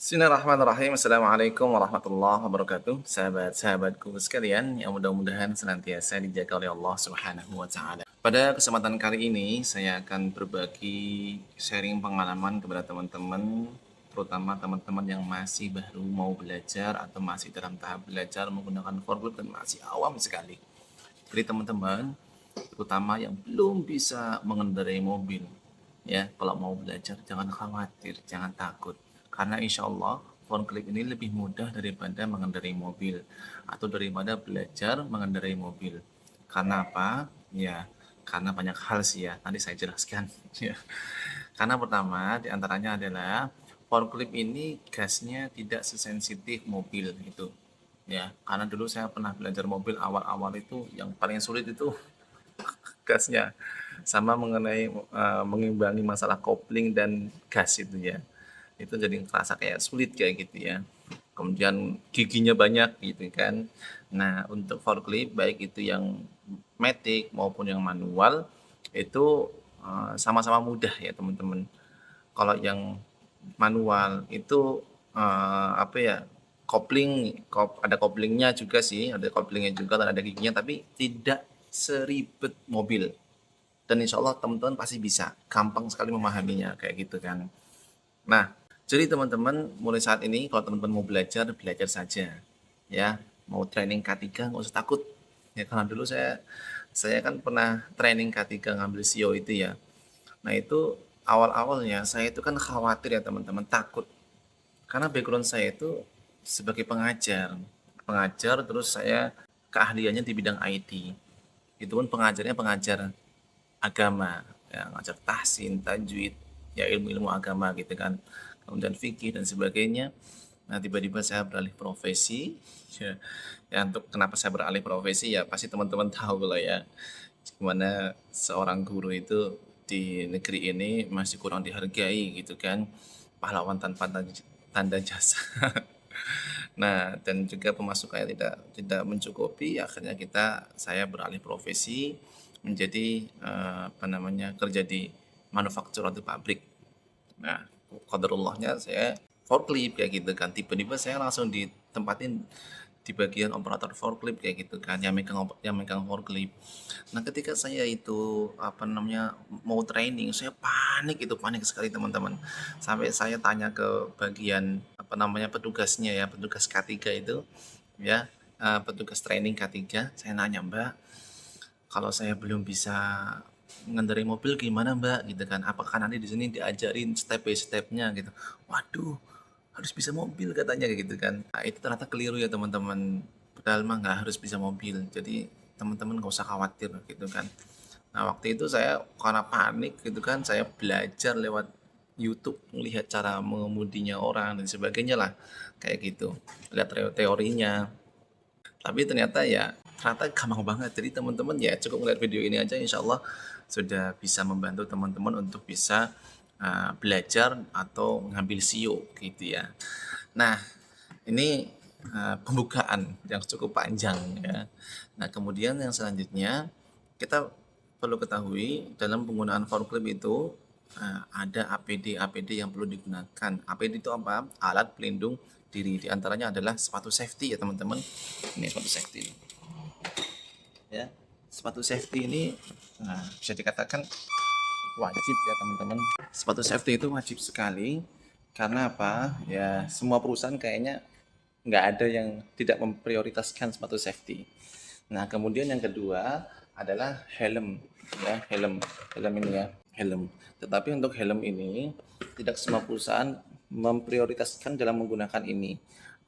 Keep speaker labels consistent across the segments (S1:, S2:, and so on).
S1: Bismillahirrahmanirrahim. Assalamualaikum warahmatullahi wabarakatuh. Sahabat-sahabatku sekalian yang mudah-mudahan senantiasa dijaga oleh Allah Subhanahu wa taala. Pada kesempatan kali ini saya akan berbagi sharing pengalaman kepada teman-teman, terutama teman-teman yang masih baru mau belajar atau masih dalam tahap belajar menggunakan forklift dan masih awam sekali. Jadi teman-teman, terutama yang belum bisa mengendarai mobil, ya kalau mau belajar jangan khawatir, jangan takut, karena insya Allah forklift ini lebih mudah daripada mengendarai mobil atau daripada belajar mengendarai mobil. Karena apa? Ya, karena banyak hal sih ya, nanti saya jelaskan. Ya, karena pertama diantaranya adalah forklift ini gasnya tidak sesensitif mobil itu, ya. Karena dulu saya pernah belajar mobil, awal-awal itu yang paling sulit itu gasnya, sama mengenai mengimbangi masalah kopling dan gas itu ya, itu jadi terasa kayak sulit kayak gitu ya. Kemudian giginya banyak gitu kan. Nah, untuk forklift baik itu yang matic maupun yang manual itu sama-sama mudah ya teman-teman. Kalau yang manual itu apa ya, ada koplingnya juga sih, ada koplingnya juga dan ada giginya, tapi tidak seribet mobil. Dan insya Allah teman-teman pasti bisa, gampang sekali memahaminya kayak gitu kan. Nah, jadi teman-teman mulai saat ini kalau teman-teman mau belajar, belajar saja ya. Mau training K3 nggak usah takut ya, karena dulu saya kan pernah training K3 ngambil SEO itu ya. Nah, itu awal-awalnya saya itu kan khawatir ya teman-teman, takut, karena background saya itu sebagai pengajar, terus saya keahliannya di bidang IT. Itu pun pengajarnya pengajar agama, ya, ngajar tahsin, tajwid, ya ilmu-ilmu agama gitu kan, kemudian fikih dan sebagainya. Nah, tiba-tiba saya beralih profesi, ya, ya untuk kenapa saya beralih profesi ya pasti teman-teman tahu lah ya, gimana seorang guru itu di negeri ini masih kurang dihargai gitu kan, pahlawan tanpa tanda jasa. Nah, dan juga pemasukannya tidak tidak mencukupi, akhirnya saya beralih profesi menjadi apa namanya, kerja di manufaktur atau pabrik. Nah, qadarullahnya saya forklift kayak gitu kan. Tiba-tiba saya langsung ditempatin di bagian operator forklift kayak gitu kan, yang megang forklift. Nah, ketika saya itu apa namanya mau training, saya panik sekali teman-teman. Sampai saya tanya ke bagian apa namanya petugasnya ya, petugas K3 itu ya, petugas training K3, saya nanya, "Mbak, kalau saya belum bisa ngendarai mobil gimana Mbak?" gitu kan. "Apakah nanti di sini diajarin step by stepnya gitu?" Waduh, harus bisa mobil katanya kayak gitu kan. Nah, itu ternyata keliru ya teman-teman. Padahal mah nggak harus bisa mobil. Jadi teman-teman nggak usah khawatir gitu kan. Nah, waktu itu saya karena panik gitu kan, saya belajar lewat YouTube, melihat cara mengemudinya orang dan sebagainya lah, kayak gitu. Lihat teorinya, tapi ternyata gampang banget. Jadi teman-teman ya cukup melihat video ini aja, insya Allah sudah bisa membantu teman-teman untuk bisa belajar atau ngambil SEO gitu ya. Nah, ini pembukaan yang cukup panjang ya. Nah, kemudian yang selanjutnya kita perlu ketahui dalam penggunaan forklift itu ada APD yang perlu digunakan. APD itu apa? Alat pelindung diri. Di antaranya adalah sepatu safety ya teman-teman. Ini sepatu safety ya. Sepatu safety ini bisa dikatakan wajib ya teman-teman. Sepatu safety itu wajib sekali, karena apa? Ya semua perusahaan kayaknya nggak ada yang tidak memprioritaskan sepatu safety. Nah, kemudian yang kedua adalah helm ya, helm ini ya, helm. Tetapi untuk helm ini tidak semua perusahaan memprioritaskan dalam menggunakan ini.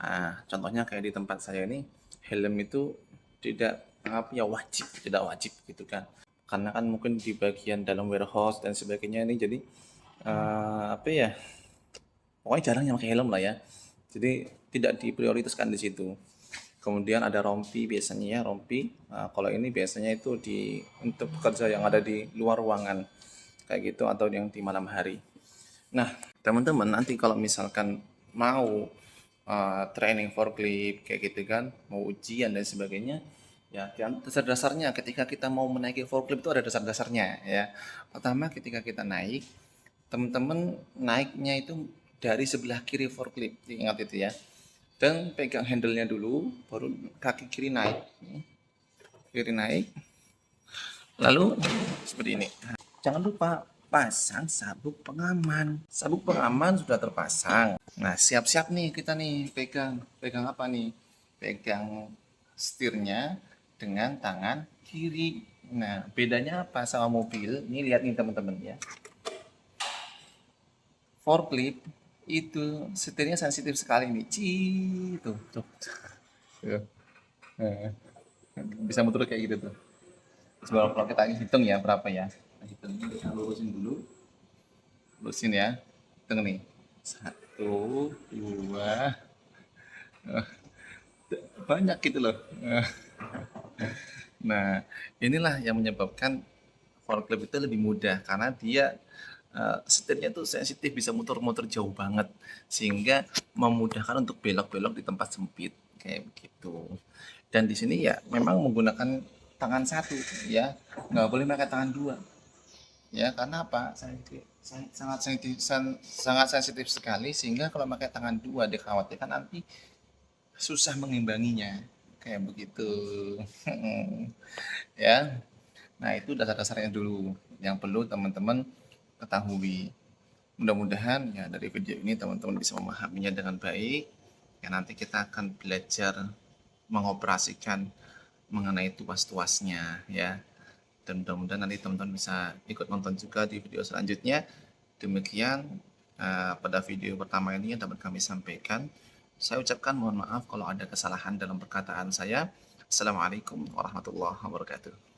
S1: Nah, contohnya kayak di tempat saya ini, helm itu tidak apa ya, tidak wajib gitu kan. Karena kan mungkin di bagian dalam warehouse dan sebagainya ini, jadi apa ya, pokoknya jarang yang pakai helm lah ya. Jadi tidak diprioritaskan di situ. Kemudian ada rompi, biasanya ya rompi. Nah, kalau ini biasanya itu untuk pekerja yang ada di luar ruangan kayak gitu, atau yang di malam hari. Nah, teman-teman nanti kalau misalkan mau training forklift kayak gitu kan, mau ujian dan sebagainya, ya dasar-dasarnya ketika kita mau menaiki forklift itu ada dasar-dasarnya ya. Pertama, ketika kita naik, teman-teman naiknya itu dari sebelah kiri forklift, ingat itu ya. Dan pegang handle-nya dulu, baru kaki kiri naik, lalu seperti ini. Jangan lupa pasang sabuk pengaman. Sabuk pengaman sudah terpasang. Nah, siap-siap nih kita nih pegang apa nih? Pegang setirnya dengan tangan kiri. Nah, bedanya apa sama mobil? Ini lihat nih teman-teman ya. Forklift itu setirnya sensitif sekali nih. Tuh, tuh. Nah, bisa muter kayak gitu tuh. Coba kalau kita hitung ya berapa ya. Kita hitung, kita lurusin dulu. Lurusin ya. Hitung nih. 1, 2, banyak gitu loh. Nah, inilah yang menyebabkan forklift itu lebih mudah karena dia setirnya tuh sensitif, bisa muter-muter jauh banget sehingga memudahkan untuk belok-belok di tempat sempit kayak begitu. Dan di sini ya memang menggunakan tangan satu ya, nggak boleh pakai tangan dua ya, karena apa? Sangat sensitif sekali sehingga kalau pakai tangan dua dikhawatirkan nanti susah mengimbanginya kayak begitu. Ya, nah itu dasar-dasarnya dulu yang perlu teman-teman ketahui. Mudah-mudahan ya dari video ini teman-teman bisa memahaminya dengan baik. Ya nanti kita akan belajar mengoperasikan mengenai tuas-tuasnya ya. Dan mudah-mudahan nanti teman-teman bisa ikut nonton juga di video selanjutnya. Demikian pada video pertama ini yang dapat kami sampaikan. Saya ucapkan mohon maaf kalau ada kesalahan dalam perkataan saya. Assalamualaikum warahmatullahi wabarakatuh.